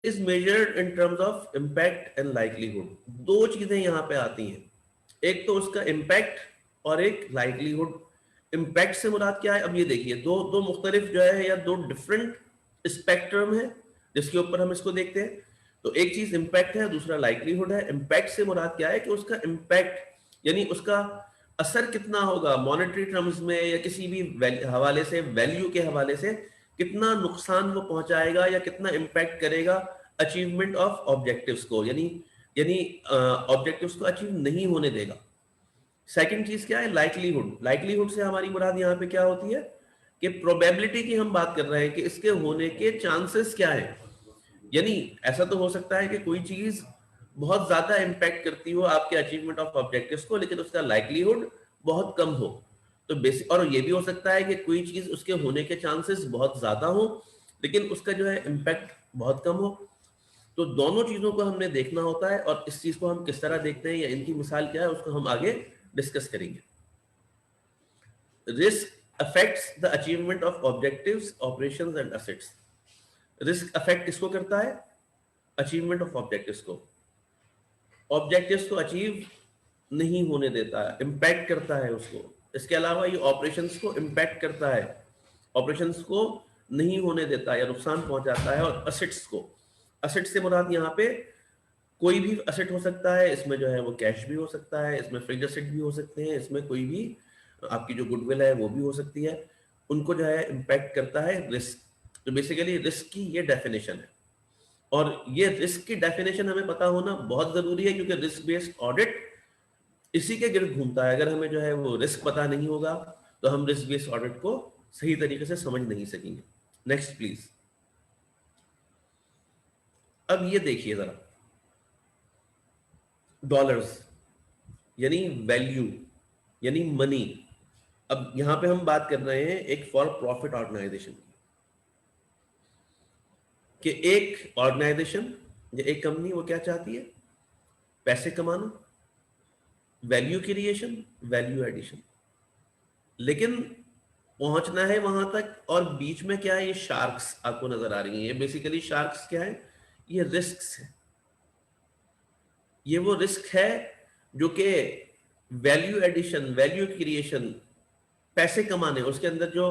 Is measured in terms of impact and livelihood. दो चीजें यहाँ पे आती हैं, एक तो उसका इम्पैक्ट और एक लाइवलीहुड। इम्पैक्ट से मुराद क्या है? अब ये देखिए, दो दो मुख्तलिफ जो है या दो डिफरेंट स्पेक्ट्रम है जिसके ऊपर हम इसको देखते हैं। तो एक चीज इम्पैक्ट है, दूसरा लाइवलीहुड है। इम्पैक्ट से मुराद क्या है कि उसका इम्पैक्ट यानी उसका असर कितना होगा मॉनेटरी टर्म्स में या किसी भी हवाले से, वैल्यू के हवाले से, कितना नुकसान वो पहुंचाएगा या कितना इम्पैक्ट करेगा अचीवमेंट ऑफ ऑब्जेक्टिव्स को, यानी यानी ऑब्जेक्टिव्स को अचीव नहीं होने देगा। सेकंड चीज क्या है? लाइकलीहुड। लाइकलीहुड से हमारी मुराद यहाँ पे क्या होती है कि प्रोबेबिलिटी की हम बात कर रहे हैं कि इसके होने के चांसेस क्या है। यानी ऐसा तो हो सकता है कि कोई चीज बहुत ज्यादा इम्पैक्ट करती हो आपके अचीवमेंट ऑफ ऑब्जेक्टिव्स को, लेकिन उसका लाइकलीहुड बहुत कम हो। तो बेसिक, और ये भी हो सकता है कि कोई चीज उसके होने के चांसेस बहुत ज्यादा हो लेकिन उसका जो है इम्पैक्ट बहुत कम हो। तो दोनों चीजों को हमने देखना होता है, और इस चीज को हम किस तरह देखते हैं या इनकी मिसाल क्या है उसको हम आगे डिस्कस करेंगे। Risk affects the achievement of objectives, operations and assets. Risk affect किसको करता है? अचीवमेंट ऑफ ऑब्जेक्टिव्स को। ऑब्जेक्टिव्स को अचीव नहीं होने देता है, इम्पैक्ट करता है उसको। इसके अलावा ये ऑपरेशंस को इम्पैक्ट करता है, ऑपरेशंस को नहीं होने देता या नुकसान पहुंचाता है। और असेट्स को, असेट से मुराद यहाँ पे कोई भी असेट हो सकता है, इसमें जो है वो कैश भी हो सकता है, इसमें फिक्स्ड असेट भी हो सकते हैं, इसमें कोई भी आपकी जो गुडविल है वो भी हो सकती है। उनको जो है इम्पैक्ट करता है रिस्क। तो बेसिकली रिस्क की ये डेफिनेशन है, और ये रिस्क की डेफिनेशन हमें पता होना बहुत जरूरी है क्योंकि रिस्क बेस्ड ऑडिट इसी के गिर्द घूमता है। अगर हमें जो है वो रिस्क पता नहीं होगा तो हम रिस्क बेस्ड ऑडिट को सही तरीके से समझ नहीं सकेंगे। Next please. अब ये देखिए जरा, डॉलर्स यानी वैल्यू यानी मनी। अब यहां पे हम बात कर रहे हैं एक फॉर प्रॉफिट ऑर्गेनाइजेशन की, कि एक ऑर्गेनाइजेशन या एक कंपनी वो क्या चाहती है? पैसे कमाना, वैल्यू क्रिएशन, वैल्यू एडिशन। लेकिन पहुंचना है वहां तक, और बीच में क्या है? ये शार्क्स आपको नजर आ रही हैं। ये बेसिकली शार्क्स क्या है? ये रिस्क है। ये वो रिस्क है जो कि वैल्यू एडिशन, वैल्यू क्रिएशन, पैसे कमाने, उसके अंदर जो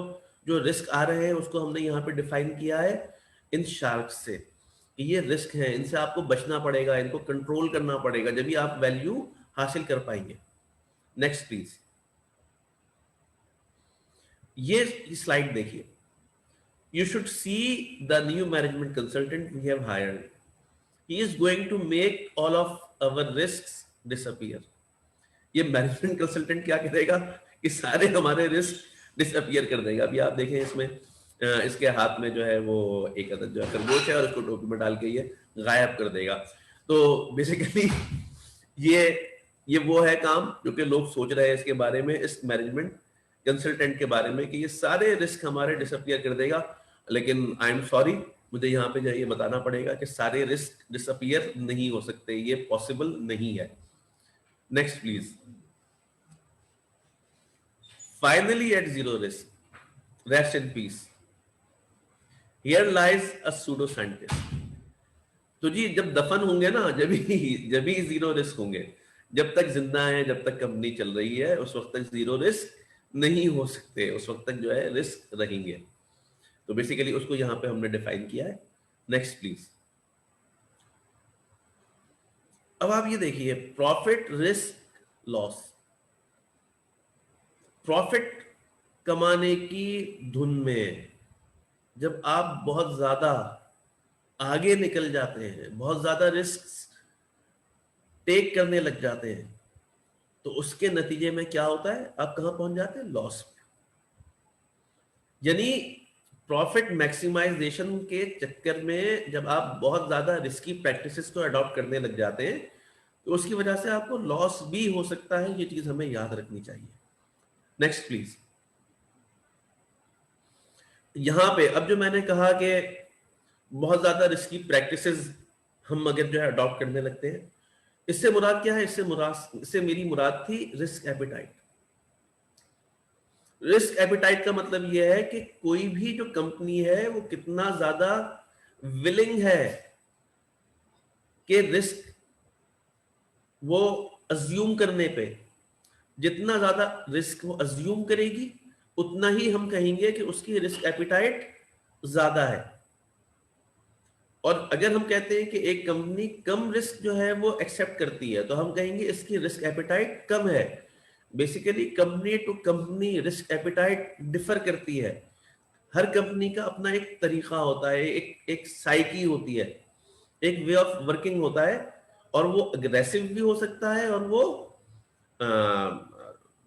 जो रिस्क आ रहे हैं उसको हमने यहाँ पे डिफाइन किया है इन शार्क्स से कि ये रिस्क है, इनसे आपको बचना पड़ेगा, इनको कंट्रोल करना पड़ेगा, जब भी आप वैल्यू हासिल कर पाएंगे। Next please. ये स्लाइड देखिए। You should see the new management consultant we have hired. He is going to make all of our risks disappear. ये मैनेजमेंट कंसल्टेंट क्या करेगा कि सारे हमारे रिस्क डिसअपियर कर देगा। अभी आप देखें इसमें इसके हाथ में जो है वो एक अदद जो है खरगोश है, और उसको टोपी में डाल के ये गायब कर देगा। तो बेसिकली ये ये वो है काम जो कि लोग सोच रहे हैं इसके बारे में, इस मैनेजमेंट कंसल्टेंट के बारे में, कि ये सारे रिस्क हमारे डिसअपियर कर देगा। लेकिन आई एम सॉरी, मुझे यहाँ पे ये बताना पड़ेगा कि सारे रिस्क डिसअपियर नहीं हो सकते, ये पॉसिबल नहीं है। Next please. Finally at zero risk, rest in peace, here lies a pseudo scientist. तो जी जब दफन होंगे ना, जब ही जीरो रिस्क होंगे। जब तक जिंदा है, जब तक कंपनी चल रही है, उस वक्त तक जीरो रिस्क नहीं हो सकते, उस वक्त तक जो है रिस्क रहेंगे। तो बेसिकली उसको यहां पे हमने डिफाइन किया है। Next please. अब आप ये देखिए, प्रॉफिट, रिस्क, लॉस। प्रॉफिट कमाने की धुन में जब आप बहुत ज्यादा आगे निकल जाते हैं, बहुत ज्यादा रिस्क टेक करने लग जाते हैं, तो उसके नतीजे में क्या होता है? आप कहां पहुंच जाते हैं? लॉस में। यानी प्रॉफिट मैक्सिमाइजेशन के चक्कर में जब आप बहुत ज्यादा रिस्की प्रैक्टिसेस को अडॉप्ट करने लग जाते हैं तो उसकी वजह से आपको लॉस भी हो सकता है। ये चीज हमें याद रखनी चाहिए। Next please. यहां पे अब जो मैंने कहा कि बहुत ज्यादा रिस्की प्रैक्टिसेस हम अगर जो है अडॉप्ट करने लगते हैं, इससे मुराद क्या है? इससे मेरी मुराद थी रिस्क एपिटाइट। रिस्क एपिटाइट का मतलब यह है कि कोई भी जो कंपनी है वो कितना ज्यादा विलिंग है कि रिस्क वो अज्यूम करने पे, जितना ज्यादा रिस्क वो अज्यूम करेगी उतना ही हम कहेंगे कि उसकी रिस्क एपिटाइट ज्यादा है। और अगर हम कहते हैं कि एक कंपनी कम रिस्क जो है वो एक्सेप्ट करती है, तो हम कहेंगे इसकी रिस्क एपिटाइट कम है। Basically company to company risk appetite differ करती है। हर कंपनी का अपना एक तरीका होता है, एक एक साइकी होती है, एक वे ऑफ वर्किंग होता है, और वो अग्रेसिव भी हो सकता है और वो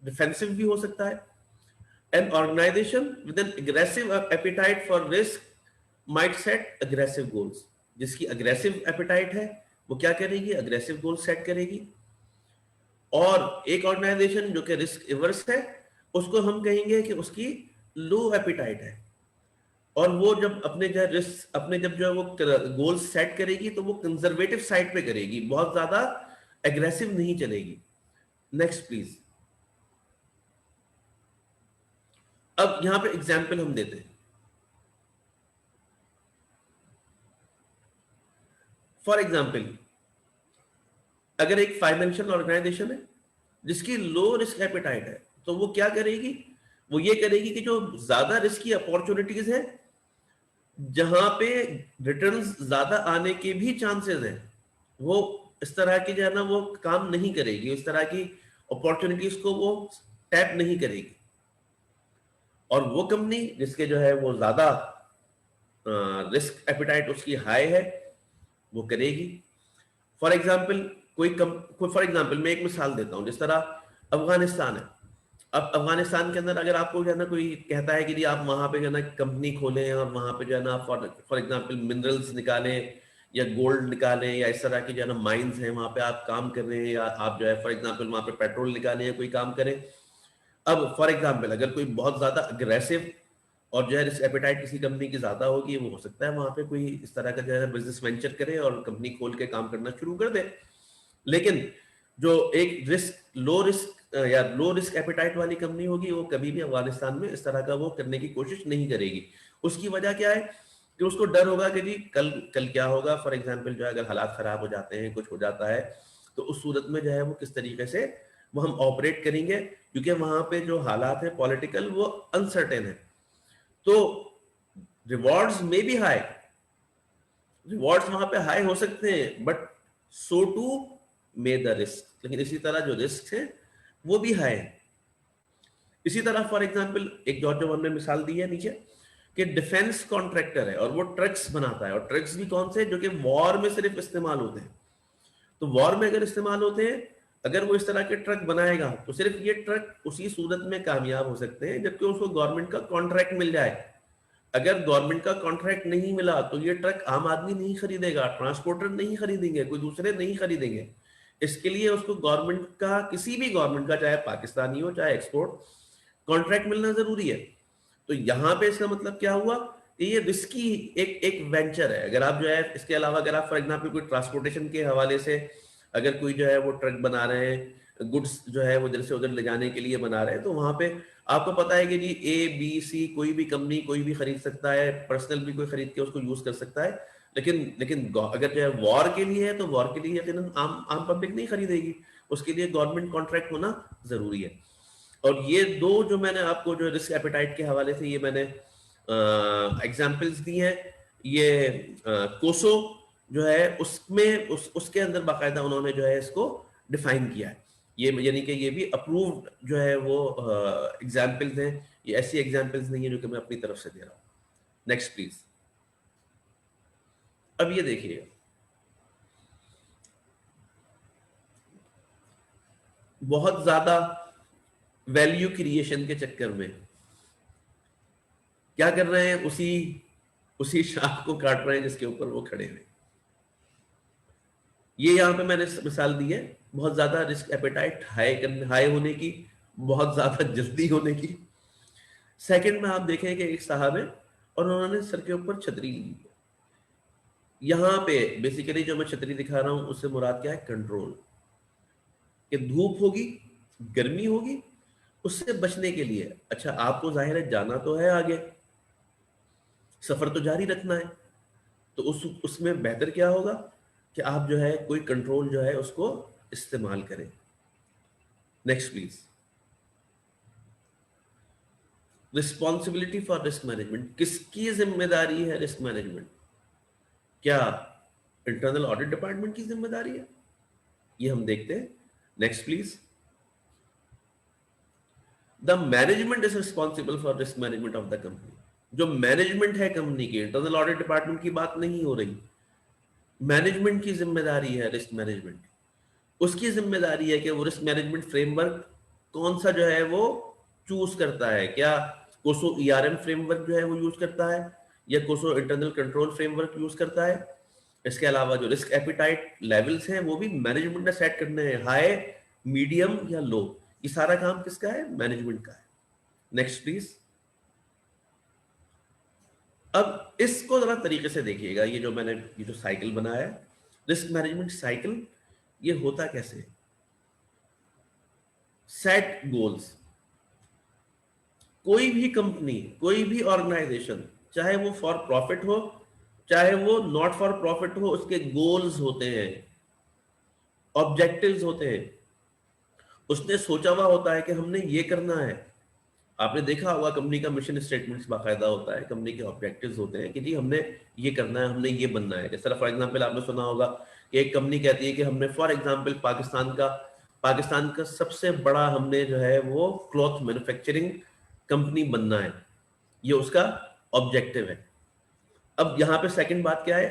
डिफेंसिव भी हो सकता है। An organization with an aggressive appetite for risk might set aggressive goals. जिसकी aggressive appetite है वो क्या करेगी, aggressive goals set करेगी। और एक ऑर्गेनाइजेशन जो कि रिस्क एवर्स है उसको हम कहेंगे कि उसकी लो एपिटाइट है, और वो जब अपने जो रिस्क अपने जब जो है वो गोल सेट करेगी तो वो कंजर्वेटिव साइड पे करेगी, बहुत ज्यादा एग्रेसिव नहीं चलेगी। Next please. अब यहां पे एग्जाम्पल हम देते हैं। फॉर एग्जाम्पल, अगर एक फाइनेंशियल ऑर्गेनाइजेशन है जिसकी लो रिस्क एपिटाइट है, तो वो क्या करेगी, वो ये करेगी कि जो ज्यादा रिस्क की अपॉर्चुनिटीज है, जहां पे रिटर्न्स ज्यादा आने के भी चांसेस हैं, वो इस तरह की जो है ना वो काम नहीं करेगी, इस तरह की अपॉर्चुनिटीज को वो टैप नहीं करेगी। और वो कंपनी जिसके जो है वो ज्यादा रिस्क एपिटाइट उसकी हाई है, वो करेगी। फॉर एग्जाम्पल फॉर एग्जाम्पल मैं एक मिसाल देता हूं, जिस तरह अफगानिस्तान है। अब अफगानिस्तान के अंदर अगर आपको जो है ना कोई कहता है कि जी आप वहां पे जो है ना कंपनी खोलें और वहां पे जो है ना फॉर एग्जाम्पल मिनरल्स निकालें या गोल्ड निकालें या इस तरह की जो है ना माइंस हैं वहां पे आप काम कर रहे हैं, या आप जो है फॉर एग्जाम्पल वहां पे पेट्रोल निकालें या कोई काम करें। अब फॉर एग्जाम्पल अगर कोई बहुत ज्यादा अग्रेसिव और जो है रिस्क एपिटाइट किसी कंपनी की ज्यादा होगी, वो हो सकता है वहां पे कोई इस तरह का जो है बिजनेस वेंचर करे और कंपनी खोल के काम करना शुरू कर दे। लेकिन जो एक लो रिस्क या लो रिस्क एपिटाइट वाली कंपनी होगी, वो कभी भी अफगानिस्तान में इस तरह का वो करने की कोशिश नहीं करेगी। उसकी वजह क्या है कि उसको डर होगा कि जी कल कल क्या होगा। फॉर एग्जाम्पल जो है अगर हालात खराब हो जाते हैं, कुछ हो जाता है, तो उस सूरत में जो है वो किस तरीके से वो हम ऑपरेट करेंगे, क्योंकि वहां पे जो हालात है पॉलिटिकल वो अनसर्टेन है। तो रिवॉर्ड्स में भी हाई, रिवॉर्ड्स वहां पे हाई हो सकते हैं, but so to may the risk, लेकिन इसी तरह जो रिस्क है वो भी हाई है। इसी तरह फॉर एग्जांपल एक जॉर्ज जो हमने मिसाल दी है नीचे, कि डिफेंस कॉन्ट्रैक्टर है और वो ट्रक्स बनाता है, और ट्रक्स भी कौन से, जो कि वॉर में सिर्फ इस्तेमाल होते हैं। तो वॉर में अगर इस्तेमाल होते हैं, अगर वो इस तरह के ट्रक बनाएगा तो सिर्फ ये ट्रक उसी सूरत में कामयाब हो सकते हैं जबकि उसको गवर्नमेंट का कॉन्ट्रैक्ट मिल जाए। अगर गवर्नमेंट का कॉन्ट्रैक्ट नहीं मिला तो ये ट्रक आम आदमी नहीं खरीदेगा, ट्रांसपोर्टर नहीं खरीदेंगे, कोई दूसरे नहीं खरीदेंगे। इसके लिए उसको गवर्नमेंट का, किसी भी गवर्नमेंट का, चाहे पाकिस्तानी हो चाहे एक्सपोर्ट, कॉन्ट्रैक्ट मिलना जरूरी है। तो यहाँ पे इसका मतलब क्या हुआ कि ये रिस्की एक एक वेंचर है। अगर आप जो है इसके अलावा अगर आप फॉर एग्जाम्पल कोई ट्रांसपोर्टेशन के हवाले से अगर कोई जो है वो ट्रक बना रहे हैं, गुड्स जो है वो इधर से उधर ले जाने के लिए बना रहे हैं, तो वहां पे आपको पता है कि जी ए बी सी कोई भी कंपनी कोई भी खरीद सकता है, पर्सनल भी कोई खरीद के उसको यूज कर सकता है। लेकिन लेकिन अगर जो है वॉर के लिए है तो वॉर के लिए यकीनन आम आम पब्लिक नहीं खरीदेगी, उसके लिए गवर्नमेंट कॉन्ट्रैक्ट होना जरूरी है। और ये दो जो मैंने आपको जो रिस्क एपेटाइट के हवाले से ये मैंने एग्जांपल्स दी हैं, ये कोसो जो है उसमें उसके अंदर बाकायदा उन्होंने जो है इसको डिफाइन किया है। ये यानी कि ये भी अप्रूव्ड जो है वो एग्जांपल्स हैं, ये ऐसी एग्जांपल्स नहीं है जो कि मैं अपनी तरफ से दे रहा हूँ। Next please. अब ये देखिए, बहुत ज्यादा वैल्यू क्रिएशन के चक्कर में क्या कर रहे हैं, उसी उसी शाख को काट रहे हैं जिसके ऊपर वो खड़े हैं। ये यहां पे मैंने मिसाल दी है बहुत ज्यादा रिस्क एपेटाइट हाई होने की, बहुत ज्यादा जल्दी होने की। सेकंड में आप देखें कि एक साहब है और उन्होंने सर के ऊपर छतरी ली है। यहां पे बेसिकली जो मैं छतरी दिखा रहा हूं उससे मुराद क्या है, कंट्रोल। कि धूप होगी, गर्मी होगी, उससे बचने के लिए अच्छा आपको जाहिर है जाना तो है आगे, सफर तो जारी रखना है, तो उसमें बेहतर क्या होगा कि आप जो है कोई कंट्रोल जो है उसको इस्तेमाल करें। Next please. Responsibility for risk management, किसकी जिम्मेदारी है रिस्क मैनेजमेंट? क्या इंटरनल ऑडिट डिपार्टमेंट की जिम्मेदारी है? ये हम देखते हैं। Next please. The management is responsible for risk management of the company. जो मैनेजमेंट है कंपनी की, इंटरनल ऑडिट डिपार्टमेंट की बात नहीं हो रही, मैनेजमेंट की जिम्मेदारी है रिस्क मैनेजमेंट। उसकी जिम्मेदारी है कि वो रिस्क मैनेजमेंट फ्रेमवर्क कौन सा जो है वो चूज करता है। क्या कोसो ईआरएम फ्रेमवर्क जो है वो यूज करता है, या कोसो इंटरनल कंट्रोल फ्रेमवर्क यूज करता है? इसके अलावा जो रिस्क एपिटाइट लेवल्स हैं वो भी मैनेजमेंट ने सेट करने हैं, हाई, मीडियम या लो। ये सारा काम किसका है? मैनेजमेंट का है। Next please. अब इसको जरा तरीके से देखिएगा, ये जो मैंने ये जो साइकिल बनाया है, रिस्क मैनेजमेंट साइकिल, ये होता कैसे है? Set goals. कोई भी कंपनी, कोई भी ऑर्गेनाइजेशन, चाहे वो फॉर प्रॉफिट हो चाहे वो नॉट फॉर प्रॉफिट हो, उसके गोल्स होते हैं, ऑब्जेक्टिव्स होते हैं। उसने सोचा हुआ होता है कि हमने ये करना है। आपने देखा होगा कंपनी का मिशन स्टेटमेंट्स बाकायदा होता है, कंपनी के ऑब्जेक्टिव्स होते हैं कि जी हमने ये करना है, हमने ये बनना है। जैसे फॉर एग्जांपल आपने सुना होगा कि एक कंपनी कहती है कि हमने फॉर एग्जांपल पाकिस्तान का सबसे बड़ा हमने जो है वो क्लॉथ मैन्युफैक्चरिंग कंपनी बनना है, ये उसका ऑब्जेक्टिव है। अब यहाँ पे सेकंड बात क्या है?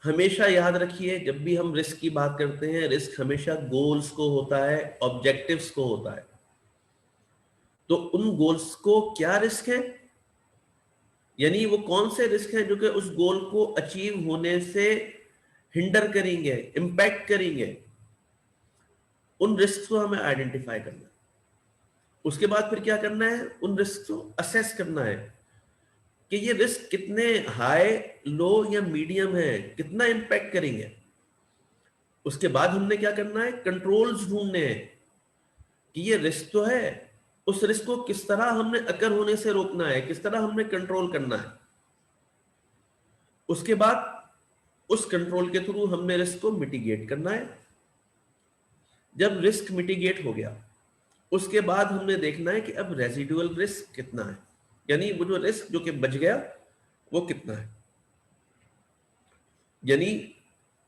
हमेशा याद रखिए जब भी हम रिस्क की बात करते हैं, रिस्क हमेशा गोल्स को होता है, ऑब्जेक्टिव्स को होता है। तो उन गोल्स को क्या रिस्क है, यानी वो कौन से रिस्क हैं जो कि उस गोल को अचीव होने से हिंडर करेंगे, इंपैक्ट करेंगे, उन रिस्क को हमें आइडेंटिफाई करना है। उसके बाद फिर क्या करना है? उन रिस्क को असेस करना है कि ये रिस्क कितने हाई, लो या मीडियम है, कितना इंपैक्ट करेंगे। उसके बाद हमने क्या करना है? कंट्रोल्स ढूंढने हैं कि ये रिस्क तो है, उस रिस्क को किस तरह हमने अकर होने से रोकना है, किस तरह हमने कंट्रोल करना है। उसके बाद उस कंट्रोल के थ्रू हमने रिस्क को मिटिगेट करना है। जब रिस्क मिटिगेट हो गया, उसके बाद हमने देखना है कि अब रेजिडुअल रिस्क कितना है, यानी वो जो रिस्क जो कि बच गया वो कितना है। यानी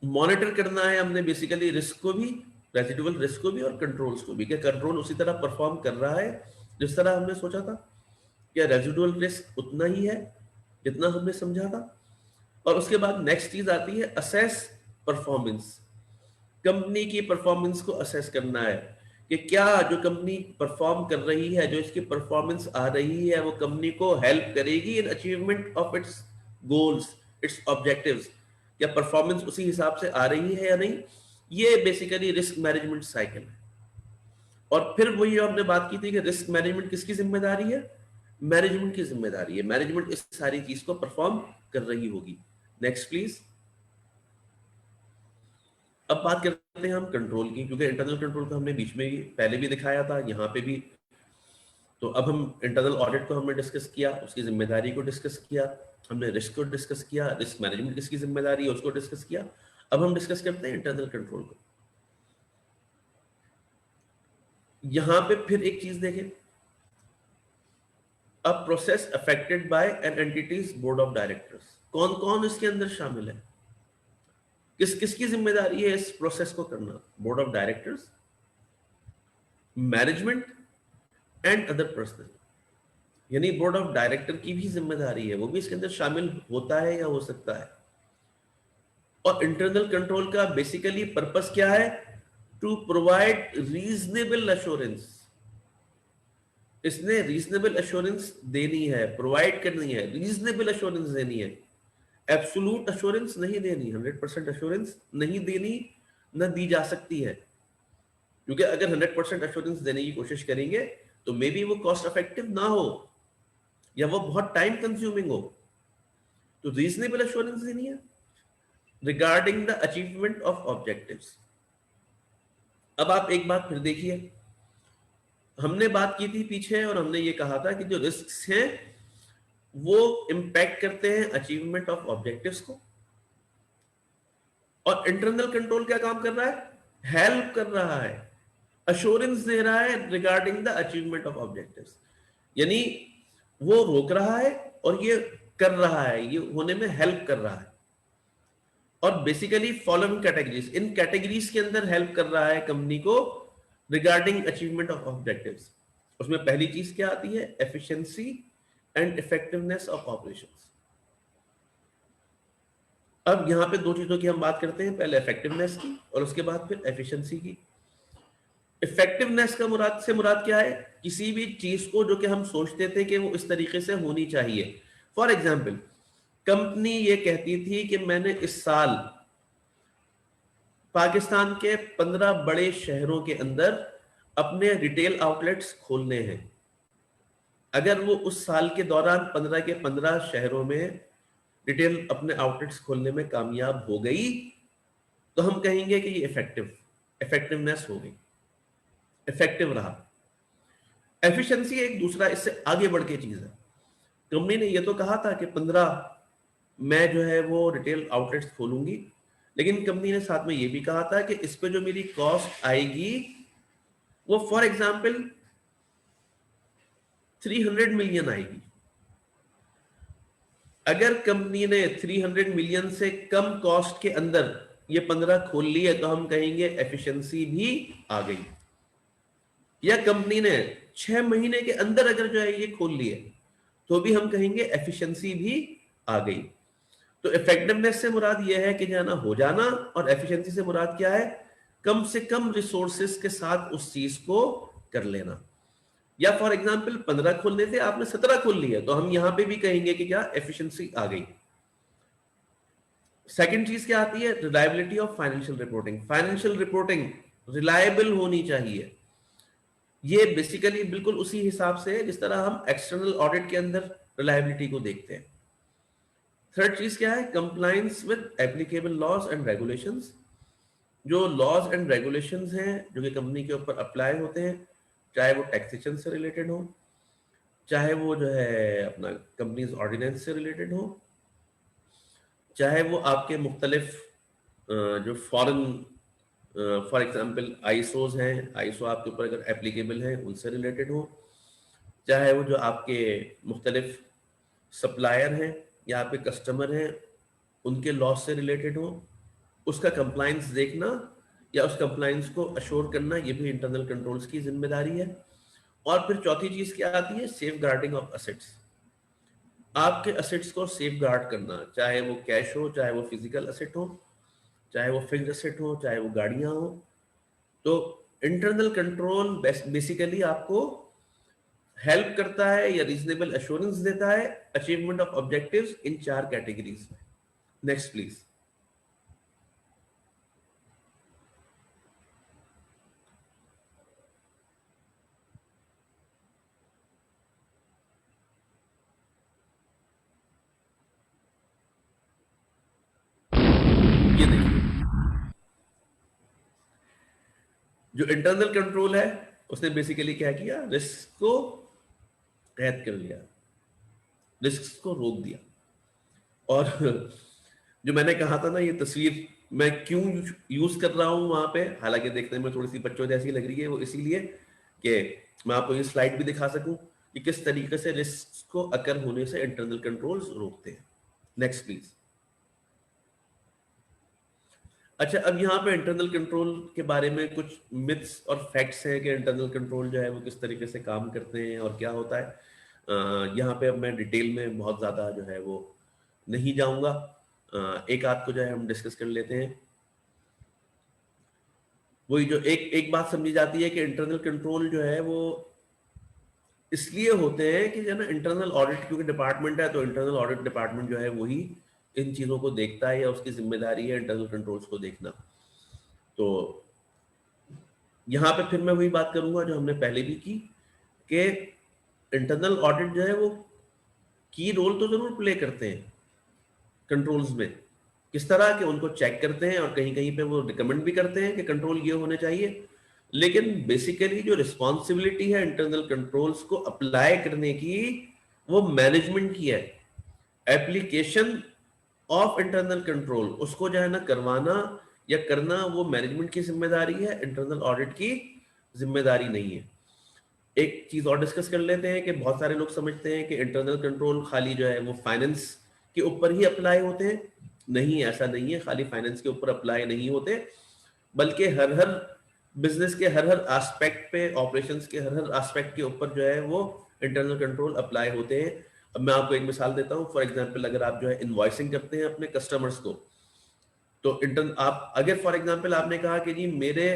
मॉनिटर करना है हमने बेसिकली रिस्क को भी, रेजिडुअल रिस्क को भी और कंट्रोल्स को भी, क्या कंट्रोल उसी तरह परफॉर्म कर रहा है जिस तरह हमने सोचा था, क्या रेजिडुअल रिस्क उतना ही है जितना हमने समझा था। और उसके बाद नेक्स्ट चीज आती है असेस परफॉर्मेंस। कंपनी की परफॉर्मेंस को असेस करना है कि क्या जो कंपनी परफॉर्म कर रही है, जो इसकी परफॉर्मेंस आ रही है, वो कंपनी को हेल्प करेगी in achievement of its goals, its objectives. क्या परफॉर्मेंस उसी हिसाब से आ रही है या नहीं? ये बेसिकली रिस्क मैनेजमेंट साइकिल है। और फिर वही हमने बात की थी कि रिस्क मैनेजमेंट किसकी जिम्मेदारी है? मैनेजमेंट की जिम्मेदारी है। मैनेजमेंट इस सारी चीज को परफॉर्म कर रही होगी। Next please. अब बात करते हैं हम कंट्रोल की, क्योंकि इंटरनल कंट्रोल को हमने बीच में भी पहले भी दिखाया था, यहाँ पे भी। तो अब हम इंटरनल ऑडिट को हमने डिस्कस किया, उसकी जिम्मेदारी को डिस्कस किया, हमने रिस्क को डिस्कस किया, रिस्क मैनेजमेंट किसकी जिम्मेदारी है उसको डिस्कस किया। अब हम डिस्कस करते हैं इंटरनल कंट्रोल को। यहां पे फिर एक चीज देखें, a process affected by an entity's board of directors. कौन कौन इसके अंदर शामिल है, किसकी जिम्मेदारी है इस प्रोसेस को करना? Board of directors, management and other person. यानी बोर्ड ऑफ डायरेक्टर की भी जिम्मेदारी है, वो भी इसके अंदर शामिल होता है या हो सकता है। और इंटरनल कंट्रोल का बेसिकली पर्पस क्या है? To provide reasonable assurance. इसने रीजनेबल एश्योरेंस देनी है, प्रोवाइड करनी है, रीजनेबल एश्योरेंस देनी है। एब्सोल्यूट एश्योरेंस नहीं देनी, 100% एश्योरेंस नहीं देनी, न दी जा सकती है। क्योंकि अगर 100% एश्योरेंस देने की कोशिश करेंगे तो मे बी वो कॉस्ट इफेक्टिव ना हो, या वो बहुत टाइम कंज्यूमिंग हो। तो रीजनेबल एश्योरेंस देनी है regarding the achievement of objectives. अब आप एक बात फिर देखिए, हमने बात की थी पीछे और हमने ये कहा था कि जो रिस्क हैं वो इंपैक्ट करते हैं अचीवमेंट ऑफ ऑब्जेक्टिव्स को, और इंटरनल कंट्रोल क्या काम कर रहा है? हेल्प कर रहा है, अश्योरेंस दे रहा है regarding the achievement of objectives. यानी वो रोक रहा है और ये कर रहा है, ये होने में हेल्प कर रहा है। और बेसिकली फॉलोइंग कैटेगरीज, इन कैटेगरीज के अंदर हेल्प कर रहा है कंपनी को रिगार्डिंग अचीवमेंट ऑफ ऑब्जेक्टिव्स। उसमें पहली चीज क्या आती है? Efficiency and effectiveness of operations. अब यहां पे दो चीजों की हम बात करते हैं, पहले इफेक्टिवनेस की और उसके बाद फिर एफिशिएंसी की। इफेक्टिवनेस का मुराद क्या है? किसी भी चीज को जो कि हम सोचते थे कि वो इस तरीके से होनी चाहिए। फॉर एग्जाम्पल, कंपनी ये कहती थी कि मैंने इस साल पाकिस्तान के 15 बड़े शहरों के अंदर अपने रिटेल आउटलेट्स खोलने हैं। अगर वो उस साल के दौरान 15 के 15 शहरों में रिटेल अपने आउटलेट्स खोलने में कामयाब हो गई तो हम कहेंगे कि ये इफेक्टिवनेस हो गई, इफेक्टिव रहा। एफिशिएंसी एक दूसरा इससे आगे बढ़ के चीज है। कंपनी ने ये तो कहा था कि 15 मैं जो है वो रिटेल आउटलेट्स खोलूंगी, लेकिन कंपनी ने साथ में ये भी कहा था कि इस पे जो मेरी कॉस्ट आएगी वो फॉर एग्जांपल 300 मिलियन आएगी। अगर कंपनी ने 300 मिलियन से कम कॉस्ट के अंदर ये 15 खोल लिए तो हम कहेंगे एफिशिएंसी भी आ गई। या कंपनी ने 6 महीने के अंदर अगर जो है ये खोल लिए तो भी हम कहेंगे एफिशिएंसी भी आ गई। तो इफेक्टिवनेस से मुराद यह है कि जाना हो जाना, और एफिशिएंसी से मुराद क्या है? कम से कम रिसोर्सेस के साथ उस चीज को कर लेना। या फॉर एग्जांपल 15 खोलने थे, आपने 17 खोल लिए तो हम यहां पे भी कहेंगे कि क्या एफिशिएंसी आ गई। सेकंड चीज क्या आती है? Reliability of financial reporting. Financial reporting reliable होनी चाहिए। ये बेसिकली बिल्कुल उसी हिसाब से है जिस तरह हम एक्सटर्नल ऑडिट के अंदर रिलायबिलिटी को देखते हैं। थर्ड चीज क्या है? Compliance with applicable laws and regulations. जो लॉज एंड रेगुलेशंस हैं जो कि कंपनी के ऊपर अप्लाई होते हैं, चाहे वो टैक्सेशन से रिलेटेड हो, चाहे वो जो है अपना कंपनीज ऑर्डिनेंस से रिलेटेड हो, चाहे वो आपके मुख्तलिफ जो फॉरेन फॉर एग्जांपल आईसोज हैं, आईसो आपके ऊपर अगर एप्लीकेबल है उनसे रिलेटेड हो, चाहे वो जो आपके मुख्तलिफ सप्लायर हैं या आपके कस्टमर हैं उनके लॉस से रिलेटेड हो, उसका कंप्लायंस देखना या उस कंप्लायंस को अश्योर करना, ये भी इंटरनल कंट्रोल्स की जिम्मेदारी है। और फिर चौथी चीज क्या आती है? Safeguarding of assets. आपके असेट्स को सेफ गार्ड करना, चाहे वो कैश हो, चाहे वो फिजिकल असेट हो, चाहे वो फिक्स्ड असेट हो, चाहे वो गाड़ियां हो। तो इंटरनल कंट्रोल बेसिकली आपको हेल्प करता है या रीजनेबल एश्योरेंस देता है achievement of objectives in 4 categories में। Next please. ये देखिए, जो इंटरनल कंट्रोल है उसने बेसिकली क्या किया? रिस्क को कैद कर लिया, रिस्क को रोक दिया। और जो मैंने कहा था ना, ये तस्वीर मैं क्यों यूज कर रहा हूं वहां पे, हालांकि देखने में थोड़ी सी बच्चों जैसी लग रही है, वो इसीलिए कि मैं आपको ये स्लाइड भी दिखा सकूं कि किस तरीके से रिस्क को अकर होने से इंटरनल कंट्रोल्स रोकते हैं। Next please. अच्छा, अब यहाँ पे इंटरनल कंट्रोल के बारे में कुछ मिथ्स और फैक्ट्स हैं कि इंटरनल कंट्रोल जो है वो किस तरीके से काम करते हैं और क्या होता है। यहाँ पे अब मैं डिटेल में बहुत ज़्यादा जो है वो नहीं जाऊंगा, एक आध को जो है हम डिस्कस कर लेते हैं। वही जो एक बात समझी जाती है कि इंटरनल कंट्रोल जो है वो इसलिए होते हैं कि जो है ना, इंटरनल ऑडिट क्योंकि डिपार्टमेंट है तो इंटरनल ऑडिट डिपार्टमेंट जो है वही इन चीज़ों को देखता है या उसकी जिम्मेदारी है इंटरनल कंट्रोल्स को देखना। तो यहाँ पे फिर मैं वही बात करूंगा जो हमने पहले भी की कि इंटरनल ऑडिट जो है वो की रोल तो जरूर प्ले करते हैं कंट्रोल्स में। किस तरह के? उनको चेक करते हैं और कहीं कहीं पे वो रिकमेंड भी करते हैं कि कंट्रोल ये होने चाहिए, लेकिन बेसिकली जो रिस्पॉन्सिबिलिटी है इंटरनल कंट्रोल्स को अप्लाई करने की वो मैनेजमेंट की है। एप्लीकेशन ऑफ इंटरनल कंट्रोल, उसको जो है ना करवाना या करना वो मैनेजमेंट की जिम्मेदारी है, इंटरनल ऑडिट की जिम्मेदारी नहीं है। एक चीज और डिस्कस कर लेते हैं कि बहुत सारे लोग समझते हैं कि इंटरनल कंट्रोल खाली जो है वो फाइनेंस के ऊपर ही अप्लाई होते हैं। नहीं, ऐसा नहीं है, खाली फाइनेंस के ऊपर अप्लाई नहीं होते, बल्कि हर हर बिजनेस के हर हर एस्पेक्ट पे, ऑपरेशंस के हर हर एस्पेक्ट के ऊपर जो है वो इंटरनल कंट्रोल अप्लाई होते हैं। अब मैं आपको एक मिसाल देता हूँ। फॉर एग्जांपल, अगर आप जो है इनवॉइसिंग करते हैं अपने कस्टमर्स को, तो आप अगर फॉर एग्जांपल आपने कहा कि जी मेरे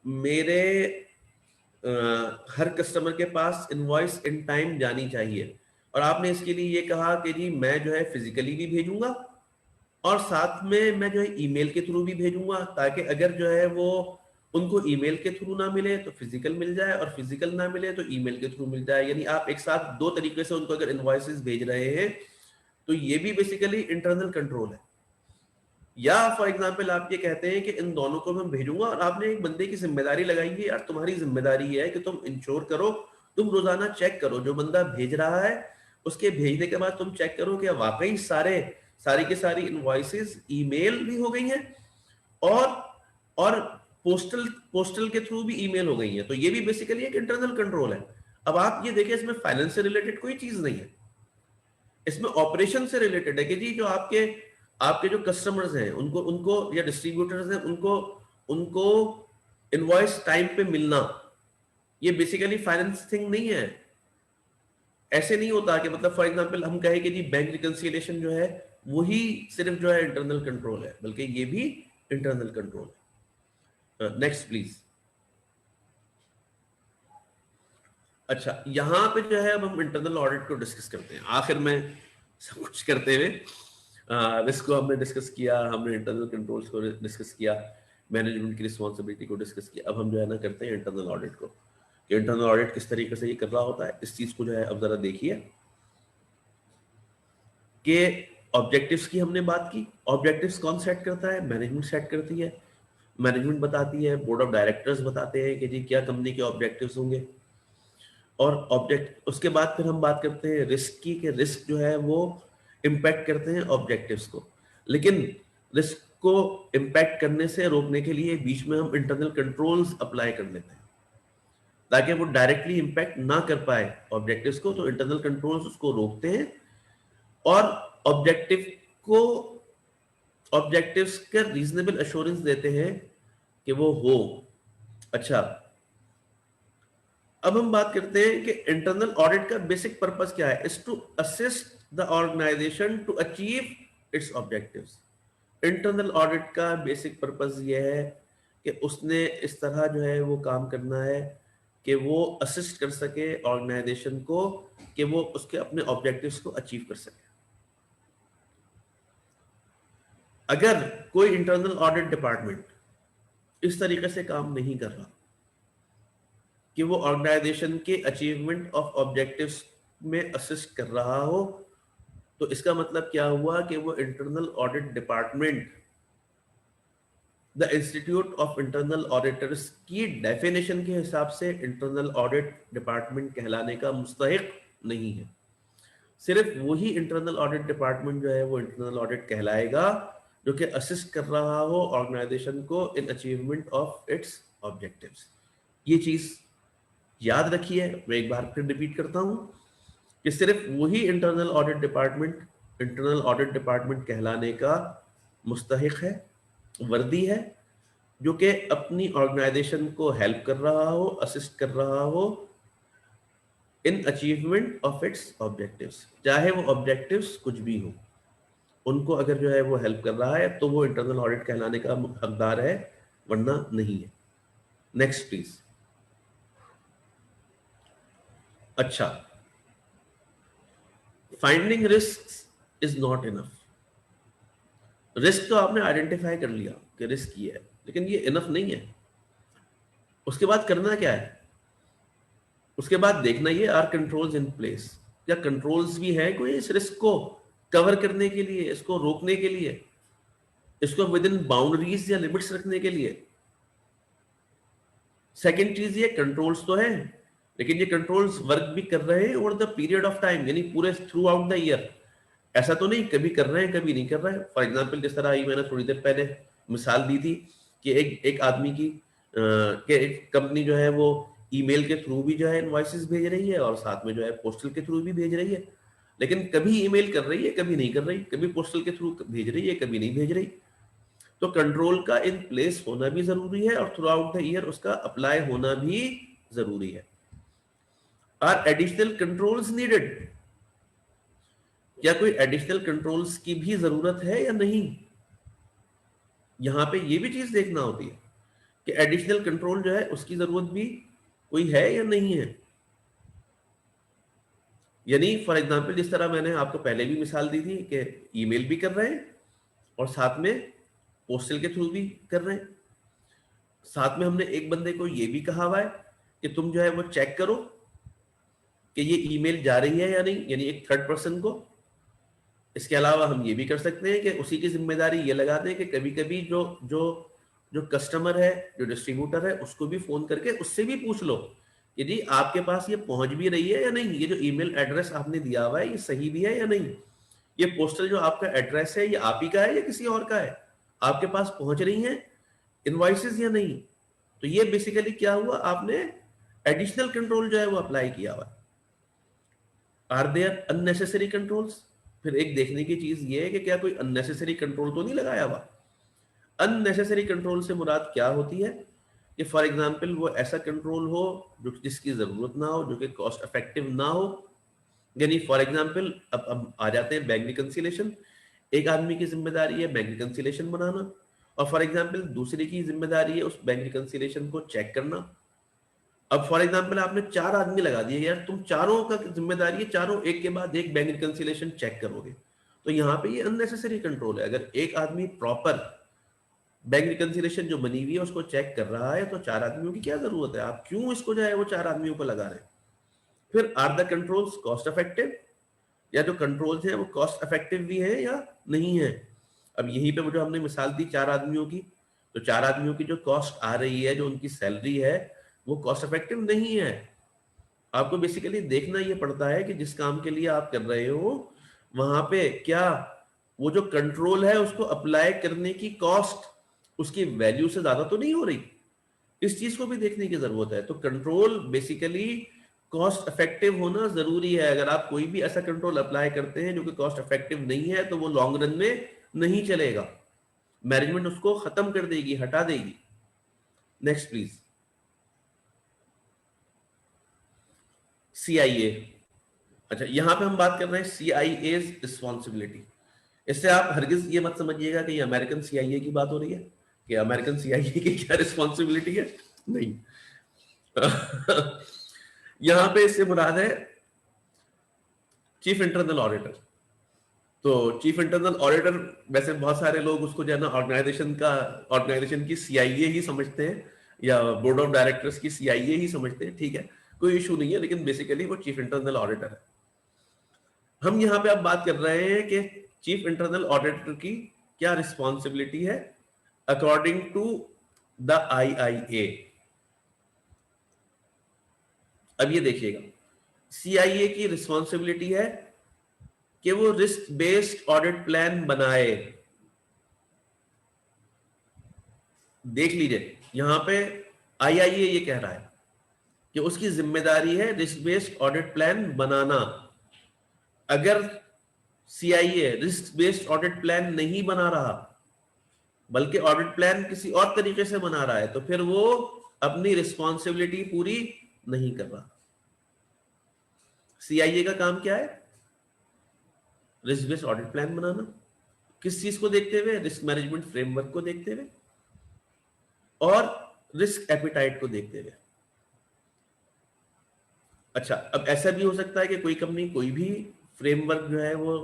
मेरे हर कस्टमर के पास इनवॉइस इन टाइम जानी चाहिए, और आपने इसके लिए ये कहा कि जी मैं जो है फिजिकली भी भेजूंगा और साथ में मैं जो है ईमेल के थ्रू भी भेजूंगा, ताकि अगर जो है वो उनको ईमेल के थ्रू ना मिले तो फिजिकल मिल जाए, और फिजिकल ना मिले तो ईमेल के थ्रू मिल जाए। यानी आप एक साथ दो तरीके से उनको अगर इनवॉइसेस भेज रहे हैं, तो ये भी बेसिकली इंटरनल कंट्रोल है। या फॉर एग्जाम्पल आप ये कहते हैं कि इन दोनों को मैं भेजूंगा, और आपने एक बंदे की जिम्मेदारी लगाई है, यार तुम्हारी जिम्मेदारी है कि तुम इंश्योर करो, तुम रोजाना चेक करो जो बंदा भेज रहा है, उसके भेजने के बाद तुम चेक करो कि वाकई सारी की सारी इनवॉइसेस ईमेल भी हो गई हैं, और और पोस्टल के थ्रू भी ईमेल हो गई है। तो ये भी बेसिकली एक इंटरनल कंट्रोल है। अब आप ये देखिए, इसमें फाइनेंस से रिलेटेड कोई चीज नहीं है, इसमें ऑपरेशन से रिलेटेड है कि जी जो आपके आपके जो कस्टमर्स हैं उनको उनको या डिस्ट्रीब्यूटर्स हैं उनको उनको इनवॉइस टाइम पे मिलना, ये बेसिकली फाइनेंस थिंग नहीं है। ऐसे नहीं होता कि मतलब फॉर एग्जांपल हम कहें कि जी बैंक रिकंसिलिएशन जो है वही सिर्फ जो है इंटरनल कंट्रोल है, बल्कि ये भी इंटरनल कंट्रोल है। Next please. अच्छा, यहां पे जो है अब हम इंटरनल ऑडिट को डिस्कस करते हैं आखिर में सब कुछ करते हुए। रिस्क को हमने डिस्कस किया, हमने इंटरनल कंट्रोल्स को डिस्कस किया, मैनेजमेंट की रिस्पॉन्सिबिलिटी को डिस्कस किया। अब हम जो है ना करते हैं इंटरनल ऑडिट को, कि इंटरनल ऑडिट किस तरीके से ये कर रहा होता है। इस चीज को जो है अब जरा देखिए कि ऑब्जेक्टिव्स की हमने बात की। ऑब्जेक्टिव्स कौन सेट करता है? मैनेजमेंट सेट करती है। मैनेजमेंट बताती है, बोर्ड ऑफ डायरेक्टर्स बताते हैं कि जी क्या कंपनी के ऑब्जेक्टिव्स होंगे। और ऑब्जेक्ट उसके बाद फिर हम बात करते हैं रिस्क की, कि रिस्क जो है वो इम्पैक्ट करते हैं ऑब्जेक्टिव्स को, लेकिन रिस्क को इम्पैक्ट करने से रोकने के लिए बीच में हम इंटरनल कंट्रोल्स अप्लाई कर लेते हैं ताकि वो डायरेक्टली इम्पैक्ट ना कर पाए ऑब्जेक्टिव्स को। तो इंटरनल कंट्रोल्स उसको रोकते हैं और ऑब्जेक्टिव को ऑब्जेक्टिव्स का रीजनेबल एश्योरेंस देते हैं कि वो हो। अच्छा, अब हम बात करते हैं कि इंटरनल ऑडिट का बेसिक पर्पस क्या है। Is to assist the organisation to achieve its objectives. Internal audit का बेसिक पर्पस यह है कि उसने इस तरह जो है वो काम करना है कि वो असिस्ट कर सके ऑर्गेनाइजेशन को, कि वो उसके अपने ऑब्जेक्टिव्स को अचीव कर सके। अगर कोई इंटरनल ऑडिट डिपार्टमेंट इस तरीके से काम नहीं कर रहा कि वो ऑर्गेनाइजेशन के अचीवमेंट ऑफ ऑब्जेक्टिव्स में असिस्ट कर रहा हो, तो इसका मतलब क्या हुआ कि वो internal audit department the institute of internal auditors की डेफिनेशन के हिसाब से इंटरनल ऑडिट डिपार्टमेंट कहलाने का मुस्तहिक नहीं है। सिर्फ वही इंटरनल ऑडिट डिपार्टमेंट जो है वो इंटरनल ऑडिट कहलाएगा जो कि असिस्ट कर रहा हो ऑर्गेनाइजेशन को इन अचीवमेंट ऑफ इट्स ऑब्जेक्टिव्स। ये चीज याद रखिए, मैं एक बार फिर रिपीट करता हूं कि सिर्फ वही इंटरनल ऑडिट डिपार्टमेंट कहलाने का मुस्तहिक है, वर्दी है, जो कि अपनी ऑर्गेनाइजेशन को हेल्प कर रहा हो, असिस्ट कर रहा हो इन अचीवमेंट ऑफ इट्स ऑब्जेक्टिव्स। चाहे वो ऑब्जेक्टिव्स कुछ भी हो, उनको अगर जो है वो हेल्प कर रहा है तो वो इंटरनल ऑडिट कहलाने का हकदार है, वरना नहीं है। Next please. अच्छा, finding risk is not enough. Risk तो आपने आइडेंटिफाई कर लिया कि रिस्क ये है, लेकिन ये इनफ नहीं है। उसके बाद करना क्या है? उसके बाद देखना ये आर कंट्रोल्स इन प्लेस। क्या कंट्रोल्स भी है कोई इस रिस्क को कवर करने के लिए, इसको रोकने के लिए, इसको विद इन बाउंड्रीज या लिमिट्स रखने के लिए? सेकेंड चीज, ये कंट्रोल्स तो है, लेकिन ये कंट्रोल्स वर्क भी कर रहे हैं over the period of time, यानी पूरे थ्रू आउट द ईयर। ऐसा तो नहीं कभी कर रहे हैं कभी नहीं कर रहे हैं। फॉर एग्जाम्पल जिस तरह मैंने थोड़ी देर पहले मिसाल दी थी कि एक आदमी की कि एक कंपनी जो है वो ईमेल के थ्रू भी जो है इनवॉइसेस भेज रही है और साथ में जो है पोस्टल के थ्रू भी भेज रही है, लेकिन कभी ईमेल कर रही है कभी नहीं कर रही, कभी पोस्टल के थ्रू भेज रही है कभी नहीं भेज रही। तो कंट्रोल का इन प्लेस होना भी जरूरी है और थ्रू आउट द ईयर उसका अप्लाई होना भी जरूरी है। Are additional controls needed? क्या कोई एडिशनल कंट्रोल्स की भी जरूरत है या नहीं? यहां पे ये भी चीज देखना होती है कि एडिशनल कंट्रोल जो है उसकी जरूरत भी कोई है या नहीं है। यानी फॉर एग्जांपल जिस तरह मैंने आपको पहले भी मिसाल दी थी कि ईमेल भी कर रहे हैं और साथ में पोस्टल के थ्रू भी कर रहे हैं, साथ में हमने एक बंदे को ये भी कहा हुआ है कि तुम जो है वो चेक करो कि ये ईमेल जा रही है या नहीं, यानी एक थर्ड पर्सन को। इसके अलावा हम ये भी कर सकते हैं कि उसी की जिम्मेदारी ये लगा दें कि कभी कभी जो जो जो कस्टमर है, जो डिस्ट्रीब्यूटर है, उसको भी फोन करके उससे भी पूछ लो कि जी आपके पास ये पहुंच भी रही है या नहीं, ये जो ईमेल एड्रेस आपने दिया हुआ है ये सही भी है या नहीं, ये पोस्टल जो आपका एड्रेस है ये आप ही का है या किसी और का है, आपके पास पहुंच रही है इनवॉइसेस या नहीं। तो ये बेसिकली क्या हुआ, आपने एडिशनल कंट्रोल जो है वो अप्लाई किया हुआ। Are there unnecessary controls? फिर एक देखने की चीज ये है कि क्या कोई अननेसेसरी कंट्रोल तो नहीं लगाया हुआ। अननेसेसरी कंट्रोल से मुराद क्या होती है कि फॉर एग्जांपल वो ऐसा कंट्रोल हो जो जिसकी जरूरत ना हो, जो कि कॉस्ट इफेक्टिव ना हो। यानी फॉर एग्जांपल अब आ जाते हैं बैंक रिकंसिलेशन। एक आदमी की जिम्मेदारी है बैंक रिकंसिलेशन बनाना और फॉर एग्जांपल दूसरे की जिम्मेदारी है उस बैंक रिकंसिलेशन को चेक करना। अब फॉर एग्जांपल आपने 4 आदमी लगा दिए, यार तुम चारों का जिम्मेदारी है, चारों एक के बाद एक बैंक रिकंसिलेशन चेक करोगे। तो यहाँ पे ये अननेसेसरी कंट्रोल है। अगर एक आदमी प्रॉपर बैंक रिकंसिलेशन जो बनी हुई है उसको चेक कर रहा है तो 4 आदमियों की क्या जरूरत है, आप क्यों इसको जो है वो 4 आदमियों को लगा रहे हैं। फिर are the controls cost effective? या जो कंट्रोल्स हैं वो कॉस्ट इफेक्टिव भी है या नहीं है। अब यहीं पे जो हमने मिसाल दी 4 आदमियों की, तो 4 आदमियों की जो कॉस्ट आ रही है, जो उनकी सैलरी है, वो कॉस्ट इफेक्टिव नहीं है। आपको बेसिकली देखना ये पड़ता है कि जिस काम के लिए आप कर रहे हो वहां पे क्या वो जो कंट्रोल है उसको अप्लाई करने की कॉस्ट उसकी वैल्यू से ज्यादा तो नहीं हो रही। इस चीज को भी देखने की जरूरत है। तो कंट्रोल बेसिकली कॉस्ट इफेक्टिव होना जरूरी है। अगर आप कोई भी ऐसा कंट्रोल अप्लाई करते हैं जो कि कॉस्ट इफेक्टिव नहीं है तो वो लॉन्ग रन में नहीं चलेगा, मैनेजमेंट उसको खत्म कर देगी, हटा देगी। Next please. सीआईए। अच्छा, यहां पे हम बात कर रहे हैं सीआईए रिस्पॉन्सिबिलिटी। इससे आप हरगिज ये मत समझिएगा कि ये अमेरिकन सीआईए की बात हो रही है कि अमेरिकन सीआईए की क्या रिस्पॉन्सिबिलिटी है, नहीं। यहां पे इससे मुराद है चीफ इंटरनल ऑडिटर। तो चीफ इंटरनल ऑडिटर वैसे बहुत सारे लोग उसको जो है ना ऑर्गेनाइजेशन की सीआईए ही समझते हैं या बोर्ड ऑफ डायरेक्टर्स की सीआईए ही समझते हैं, ठीक है, कोई इशू नहीं है, लेकिन बेसिकली वो चीफ इंटरनल ऑडिटर है। हम यहाँ पे अब बात कर रहे हैं कि चीफ इंटरनल ऑडिटर की क्या रिस्पॉन्सिबिलिटी है अकॉर्डिंग टू द आईआईए। अब ये देखिएगा, सीआईए की रिस्पॉन्सिबिलिटी है कि वो रिस्क बेस्ड ऑडिट प्लान बनाए। देख लीजिए यहां पे आईआईए ये कह रहा है कि उसकी जिम्मेदारी है रिस्क बेस्ड ऑडिट प्लान बनाना। अगर CIA risk based audit plan नहीं बना रहा बल्कि ऑडिट प्लान किसी और तरीके से बना रहा है तो फिर वो अपनी रिस्पॉन्सिबिलिटी पूरी नहीं कर रहा। सीआईए का काम क्या है? रिस्क बेस्ड ऑडिट प्लान बनाना। किस चीज को देखते हुए? रिस्क मैनेजमेंट फ्रेमवर्क को देखते हुए और रिस्क एपिटाइट को देखते हुए। अच्छा, अब ऐसा भी हो सकता है कि कोई कंपनी कोई भी फ्रेमवर्क जो है वो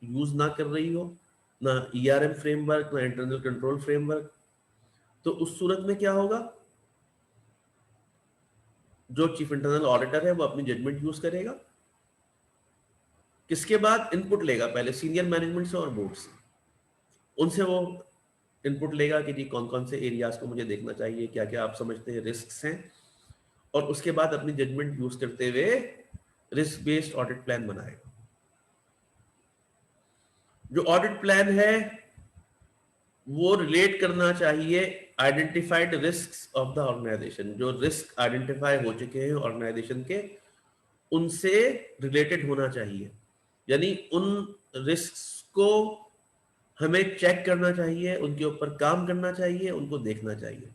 यूज ना कर रही हो, ना ईआरएम फ्रेमवर्क, ना इंटरनल कंट्रोल फ्रेमवर्क। तो उस सूरत में क्या होगा, जो चीफ इंटरनल ऑडिटर है वो अपनी जजमेंट यूज करेगा। किसके बाद इनपुट लेगा? पहले सीनियर मैनेजमेंट से और बोर्ड से। उनसे वो इनपुट लेगा कि जी कौन कौन से एरियाज को मुझे देखना चाहिए, क्या क्या आप समझते हैं रिस्क हैं, और उसके बाद अपनी जजमेंट यूज करते हुए रिस्क बेस्ड ऑडिट प्लान बनाएगा। जो ऑडिट प्लान है वो रिलेट करना चाहिए identified risk of the organisation. जो रिस्क आइडेंटिफाई हो चुके हैं ऑर्गेनाइजेशन के, उनसे रिलेटेड होना चाहिए। यानी उन रिस्क को हमें चेक करना चाहिए, उनके ऊपर काम करना चाहिए, उनको देखना चाहिए।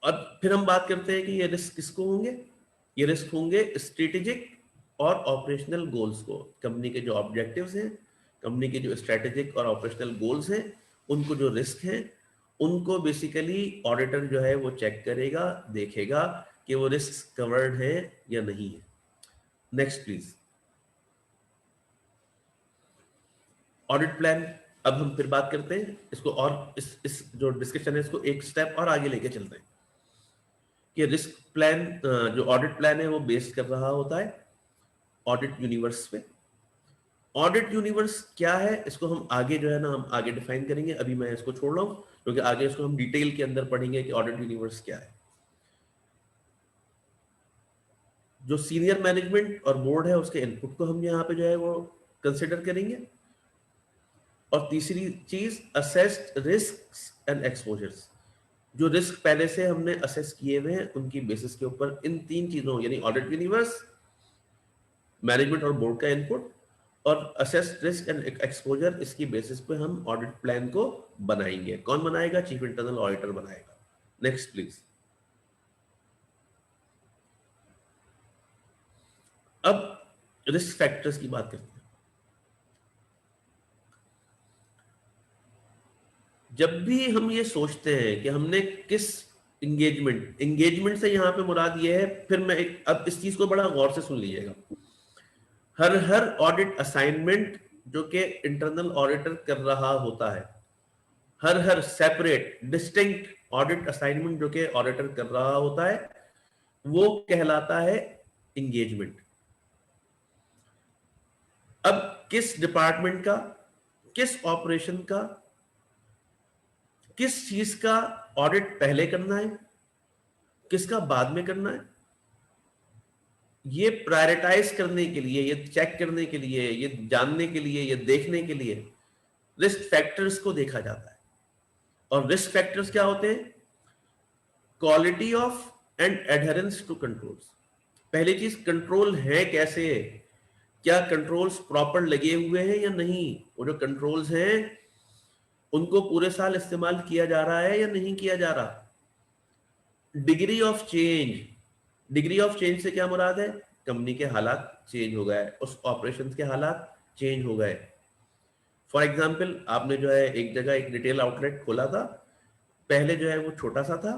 अब फिर हम बात करते हैं कि ये रिस्क किसको होंगे। ये रिस्क होंगे स्ट्रेटेजिक और ऑपरेशनल गोल्स को। कंपनी के जो ऑब्जेक्टिव्स हैं, कंपनी के जो स्ट्रेटेजिक और ऑपरेशनल गोल्स हैं, उनको जो रिस्क हैं, उनको बेसिकली ऑडिटर जो है वो चेक करेगा, देखेगा कि वो रिस्क कवर्ड है या नहीं है। Next please. Audit plan. अब हम फिर बात करते हैं इसको, और इस जो डिस्कशन है इसको एक स्टेप और आगे लेके चलते हैं कि रिस्क प्लान, जो ऑडिट प्लान है वो बेस्ड कर रहा होता है ऑडिट यूनिवर्स पे। ऑडिट यूनिवर्स क्या है इसको हम आगे जो है ना हम आगे डिफाइन करेंगे। अभी मैं इसको छोड़ रहा हूं क्योंकि आगे इसको हम डिटेल के अंदर पढ़ेंगे कि ऑडिट यूनिवर्स क्या है। जो सीनियर मैनेजमेंट और बोर्ड है उसके इनपुट को हम यहाँ पे जो है वो कंसिडर करेंगे। और तीसरी चीज असेस्ड रिस्क एंड एक्सपोजर्स। जो रिस्क पहले से हमने असेस किए हुए हैं उनकी बेसिस के ऊपर इन तीन चीजों यानी ऑडिट यूनिवर्स, मैनेजमेंट और बोर्ड का इनपुट और असेस्ड रिस्क एंड एक्सपोजर, इसकी बेसिस पे हम ऑडिट प्लान को बनाएंगे। कौन बनाएगा? चीफ इंटरनल ऑडिटर बनाएगा। Next please. अब रिस्क फैक्टर्स की बात करते हैं। जब भी हम ये सोचते हैं कि हमने किस एंगेजमेंट से यहां पे मुराद ये है, फिर मैं अब इस चीज को बड़ा गौर से सुन लीजिएगा। हर ऑडिट असाइनमेंट जो कि इंटरनल ऑडिटर कर रहा होता है, हर सेपरेट डिस्टिंक्ट ऑडिट असाइनमेंट जो कि ऑडिटर कर रहा होता है, वो कहलाता है एंगेजमेंट। अब किस डिपार्टमेंट का, किस ऑपरेशन का, किस चीज का ऑडिट पहले करना है, किसका बाद में करना है, ये प्रायोरिटाइज करने के लिए, ये चेक करने के लिए, ये जानने के लिए, ये देखने के लिए रिस्क फैक्टर्स को देखा जाता है। और रिस्क फैक्टर्स क्या होते हैं? Quality of and adherence to controls. पहली चीज, कंट्रोल है कैसे, क्या कंट्रोल्स प्रॉपर लगे हुए हैं या नहीं, वो जो कंट्रोल्स हैं उनको पूरे साल इस्तेमाल किया जा रहा है या नहीं किया जा रहा। Degree of change. Degree of change से क्या मुराद है? कंपनी के हालात चेंज हो गए, उस ऑपरेशन के हालात चेंज हो गए। फॉर एग्जाम्पल, आपने जो है एक जगह एक रिटेल आउटलेट खोला था, पहले जो है वो छोटा सा था,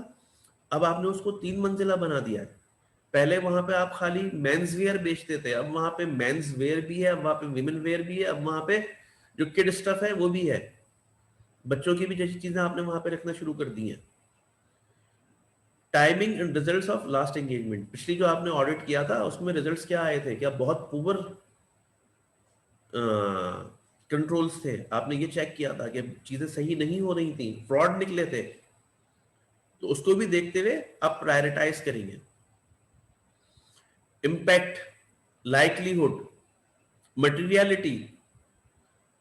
अब आपने उसको 3 मंजिला बना दिया है। पहले वहां पे आप खाली मेंस वेयर बेचते थे, अब वहां पे मेंस वेयर भी है, अब वहां पे विमेन वेयर भी है, अब वहां पे जो किड स्टफ है वो भी है, बच्चों की भी जैसी चीजें आपने वहां पे रखना शुरू कर दी हैं। Timing and results of last engagement. पिछली जो आपने ऑडिट किया था उसमें रिजल्ट्स क्या आए थे? क्या बहुत पुअर कंट्रोल्स थे? आपने ये चेक किया था कि चीजें सही नहीं हो रही थी, फ्रॉड निकले थे? तो उसको भी देखते हुए आप प्रायोरिटाइज करेंगे। Impact, likelihood, materiality,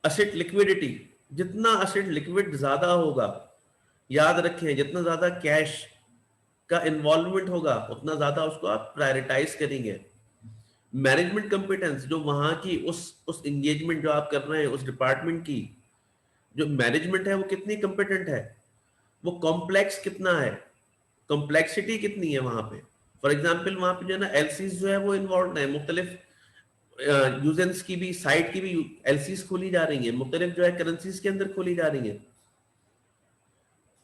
asset liquidity. जितना एसेट लिक्विड ज्यादा होगा, याद रखें जितना ज्यादा कैश का इन्वॉल्वमेंट होगा उतना ज्यादा उसको आप प्रायोरिटाइज करेंगे। मैनेजमेंट कंपिटेंस, जो वहां की उस एंगेजमेंट जो आप कर रहे हैं उस डिपार्टमेंट की जो मैनेजमेंट है वो कितनी कंपिटेंट है, वो कॉम्प्लेक्स कितना है, कॉम्प्लेक्सिटी कितनी है वहां पे। फॉर एग्जाम्पल, वहां पे जो है ना एलसीज जो है वो इन्वॉल्व है, मुख्तलिफ यूजेंस की भी, साइट की भी एलसीज खोली जा रही है, मुख्तलिफ जो है करेंसीज के अंदर खोली जा रही है।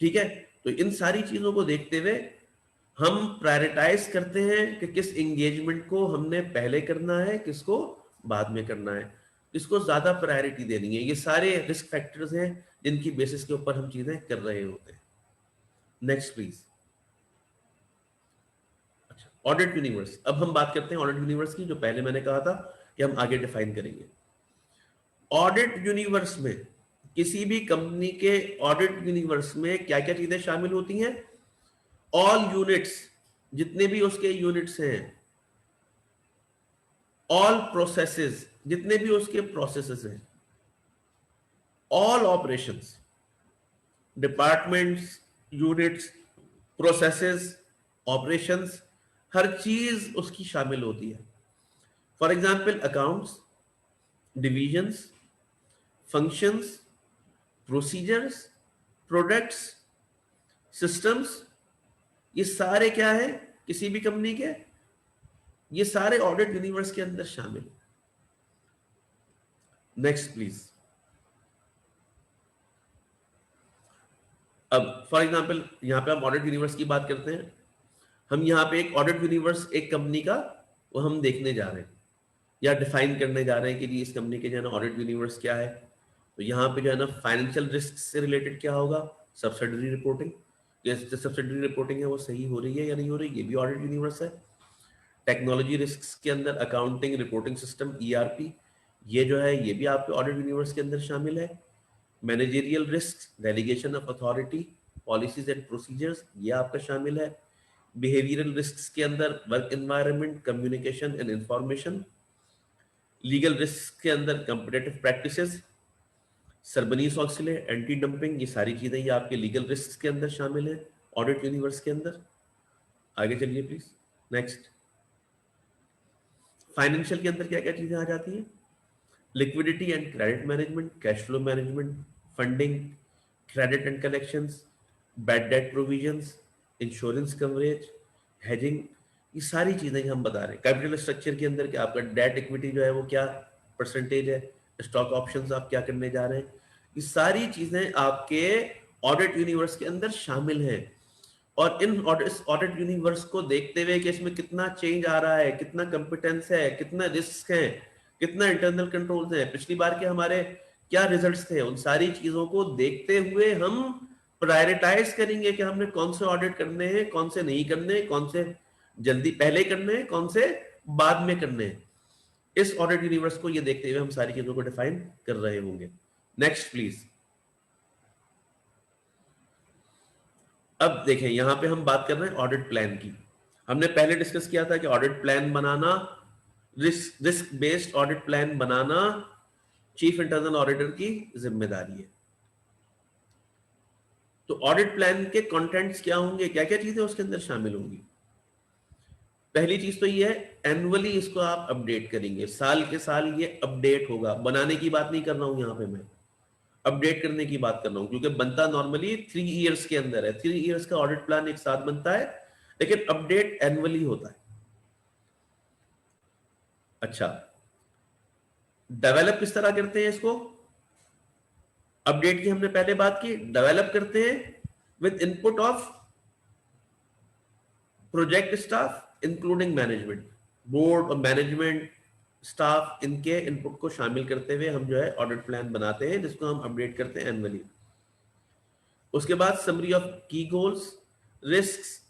ठीक है, तो इन सारी चीजों को देखते हुए हम प्रायोरिटाइज करते हैं कि किस एंगेजमेंट को हमने पहले करना है, किसको बाद में करना है, किसको ज्यादा प्रायोरिटी देनी है। ये सारे रिस्क फैक्टर्स हैं जिनकी बेसिस के ऊपर हम चीजें कर रहे होते हैं। Next please. अच्छा, ऑडिट यूनिवर्स। अब हम बात करते हैं ऑडिट यूनिवर्स की, जो पहले मैंने कहा था कि हम आगे डिफाइन करेंगे। ऑडिट यूनिवर्स में, किसी भी कंपनी के ऑडिट यूनिवर्स में क्या क्या चीजें शामिल होती हैं? ऑल यूनिट्स, जितने भी उसके यूनिट्स हैं, ऑल प्रोसेसेस, जितने भी उसके प्रोसेसेस हैं, all operations, departments, units, processes, operations, हर चीज उसकी शामिल होती है। For example accounts, divisions, functions, procedures, products, systems, ये सारे क्या है किसी भी कंपनी के, ये सारे ऑडिट यूनिवर्स के अंदर शामिल। Next please. अब फॉर एग्जांपल यहां पे हम ऑडिट यूनिवर्स की बात करते हैं। हम यहाँ पे एक ऑडिट यूनिवर्स एक कंपनी का वो हम देखने जा रहे हैं या डिफाइन करने जा रहे हैं कि जी इस कंपनी के जो है ना ऑडिट यूनिवर्स क्या है। तो यहाँ पे जो है ना फाइनेंशियल रिस्क से रिलेटेड क्या होगा, सब्सिडरी रिपोर्टिंग, जो सब्सिडरी रिपोर्टिंग है वो सही हो रही है या नहीं हो रही, ये भी ऑडिट यूनिवर्स है। टेक्नोलॉजी रिस्क के अंदर अकाउंटिंग, रिपोर्टिंग सिस्टम, ईआरपी, ये जो है ये भी आपके ऑडिट यूनिवर्स के अंदर शामिल है। Managerial risk, delegation of authority, policies and procedures, ये आपका शामिल है। बिहेवियरल रिस्क के अंदर work environment, communication and information. Legal risk के अंदर कंपिटेटिव प्रैक्टिसेस, सरबनीस ऑक्सिले, एंटी डंपिंग, ये सारी चीजें ये आपके लीगल रिस्क के अंदर शामिल है ऑडिट यूनिवर्स के अंदर। आगे चलिए प्लीज। नेक्स्ट, फाइनेंशियल के अंदर क्या क्या चीजें आ जाती हैं, liquidity and credit management, cash flow management, funding, credit and collections, bad debt provisions, insurance coverage, hedging, ये सारी चीजें हम बता रहे हैं। कैपिटल स्ट्रक्चर के अंदर क्या आपका डेट इक्विटी जो है वो क्या परसेंटेज है, स्टॉक ऑप्शंस आप क्या करने जा रहे हैं, ये सारी चीजें आपके ऑडिट यूनिवर्स के अंदर शामिल हैं। और इस ऑडिट यूनिवर्स को देखते हुए कि इसमें कितना चेंज आ रहा है, कितना कंपिटेंस है, कितना रिस्क है, कितना इंटरनल कंट्रोल्स है, पिछली बार के हमारे क्या रिजल्ट्स थे, उन सारी चीजों को देखते हुए हम प्रायोरिटाइज करेंगे कि हमने कौन से ऑडिट करने हैं, कौन से नहीं करने, कौन से जल्दी पहले करने हैं, कौन से बाद में करने हैं। इस ऑडिट यूनिवर्स को ये देखते हुए हम सारी चीजों को डिफाइन कर रहे होंगे। Next please. अब देखें यहां पे हम बात कर रहे हैं ऑडिट प्लान की। हमने पहले डिस्कस किया था कि ऑडिट प्लान बनाना, रिस्क बेस्ड ऑडिट प्लान बनाना चीफ इंटरनल ऑडिटर की जिम्मेदारी है। तो ऑडिट प्लान के कंटेंट्स क्या होंगे, क्या क्या चीजें उसके अंदर शामिल होंगी। पहली चीज तो ये है एनुअली इसको आप अपडेट करेंगे, साल के साल ये अपडेट होगा। बनाने की बात नहीं कर रहा हूं यहां पे मैं, अपडेट करने की बात कर रहा हूं, क्योंकि बनता नॉर्मली 3 इयर्स के अंदर है। 3 इयर्स का ऑडिट प्लान एक साथ बनता है, लेकिन अपडेट एनुअली होता है। अच्छा, डेवलप किस तरह करते हैं इसको, अपडेट की हमने पहले बात की। डेवलप करते हैं with input of project staff including management, board और मैनेजमेंट स्टाफ, इनके इनपुट को शामिल करते हुए हम जो है ऑडिट प्लान बनाते हैं, जिसको हम अपडेट करते हैं एनुअली। उसके बाद समरी ऑफ की गोल्स, रिस्क्स,